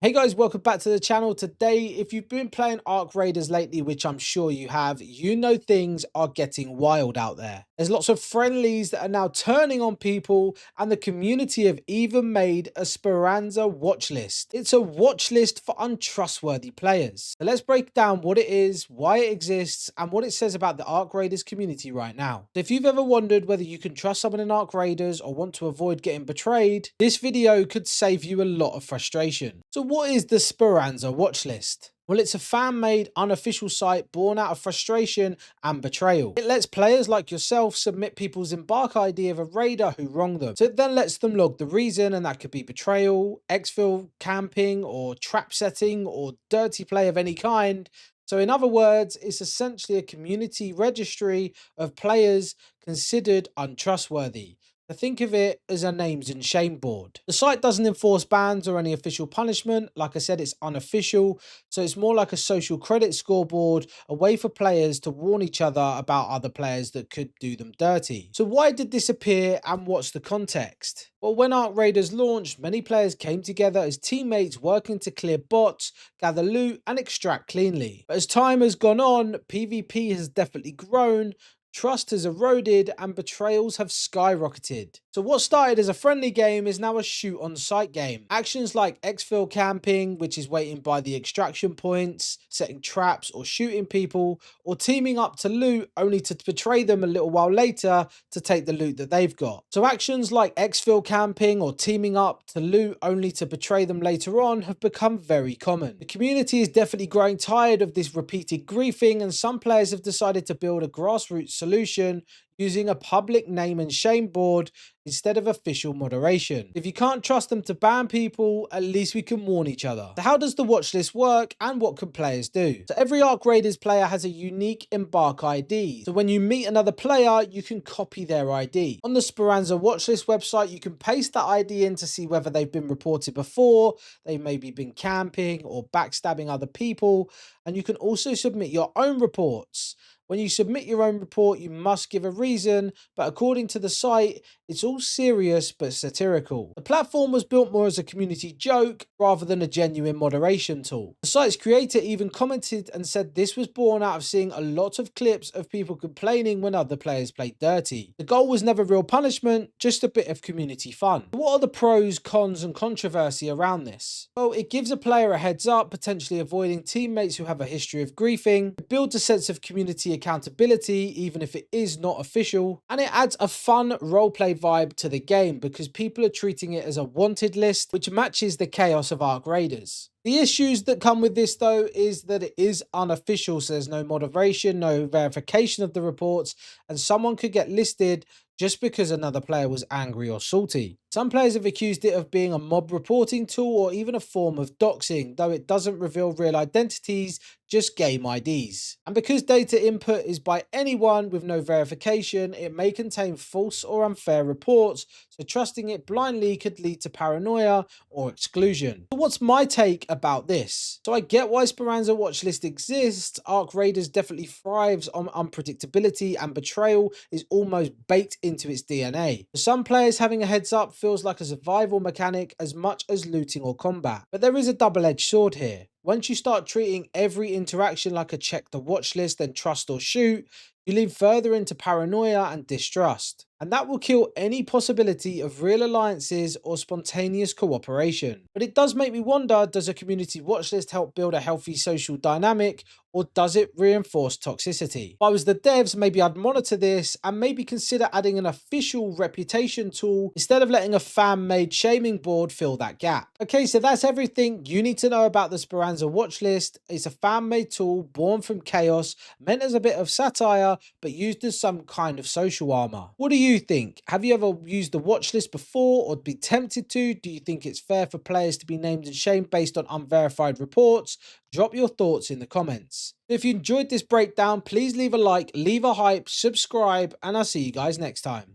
Hey guys, welcome back to the channel. Today, if you've been playing ARC Raiders lately, which I'm sure you have, you know things are getting wild out there. There's lots of friendlies that are now turning on people, and the community have even made a Speranza watchlist. It's a watch list for untrustworthy players. So let's break down what it is, why it exists, and what it says about the ARC Raiders community right now. So if you've ever wondered whether you can trust someone in ARC Raiders or want to avoid getting betrayed, this video could save you a lot of frustration. So what is the Speranza Watchlist? Well, it's a fan-made, unofficial site born out of frustration and betrayal. It lets players like yourself submit people's Embark ID of a raider who wronged them. So it then lets them log the reason, and that could be betrayal, exfil, camping, or trap setting, or dirty play of any kind. So in other words, it's essentially a community registry of players considered untrustworthy. To think of it as a names and shame board. The site doesn't enforce bans or any official punishment. Like I said, it's unofficial, so it's more like a social credit scoreboard, a way for players to warn each other about other players that could do them dirty. So why did this appear, and what's the context? Well, when ARC Raiders launched, many players came together as teammates working to clear bots, gather loot, and extract cleanly. But as time has gone on, PvP has definitely grown, trust has eroded, and betrayals have skyrocketed. So what started as a friendly game is now a shoot on sight game. Actions like exfil camping, which is waiting by the extraction points, setting traps or shooting people, or teaming up to loot only to betray them a little while later to take the loot that they've got. So actions like exfil camping or teaming up to loot only to betray them later on have become very common. The community is definitely growing tired of this repeated griefing, and some players have decided to build a grassroots solution using a public name and shame board instead of official moderation. If you can't trust them to ban people, at least we can warn each other. So how does the watch list work, and what can players do? So every ARC Raiders player has a unique Embark ID. So when you meet another player, you can copy their ID. On the Speranza Watchlist website, you can paste that ID in to see whether they've been reported before, they've maybe been camping or backstabbing other people, and you can also submit your own reports. When you submit your own report, you must give a reason, but according to the site, it's all serious but satirical. The platform was built more as a community joke rather than a genuine moderation tool. The site's creator even commented and said this was born out of seeing a lot of clips of people complaining when other players played dirty. The goal was never real punishment, just a bit of community fun. What are the pros, cons, and controversy around this? Well, it gives a player a heads up, potentially avoiding teammates who have a history of griefing. It builds a sense of community accountability, even if it is not official, and it adds a fun roleplay vibe to the game because people are treating it as a wanted list, which matches the chaos of ARC Raiders. The issues that come with this though is that it is unofficial, so there's no moderation, no verification of the reports, and someone could get listed just because another player was angry or salty. Some players have accused it of being a mob reporting tool or even a form of doxing, though it doesn't reveal real identities, just game IDs. And because data input is by anyone with no verification, it may contain false or unfair reports, so trusting it blindly could lead to paranoia or exclusion. So what's my take about this? So I get why Speranza Watchlist exists. ARC Raiders definitely thrives on unpredictability, and betrayal is almost baked into its DNA. For some players, having a heads up feels like a survival mechanic as much as looting or combat. But there is a double-edged sword here. Once you start treating every interaction like a check the watch list and trust or shoot, you lean further into paranoia and distrust. And that will kill any possibility of real alliances or spontaneous cooperation. But it does make me wonder, does a community watchlist help build a healthy social dynamic, or does it reinforce toxicity? If I was the devs, maybe I'd monitor this and maybe consider adding an official reputation tool instead of letting a fan-made shaming board fill that gap. Okay, so that's everything you need to know about the Speranza Watchlist. It's a fan-made tool born from chaos, meant as a bit of satire, but used as some kind of social armor. What do you think? Have you ever used the watchlist before or be tempted to? Do you think it's fair for players to be named and shamed based on unverified reports? Drop your thoughts in the comments. If you enjoyed this breakdown, please leave a like, leave a hype, subscribe, and I'll see you guys next time.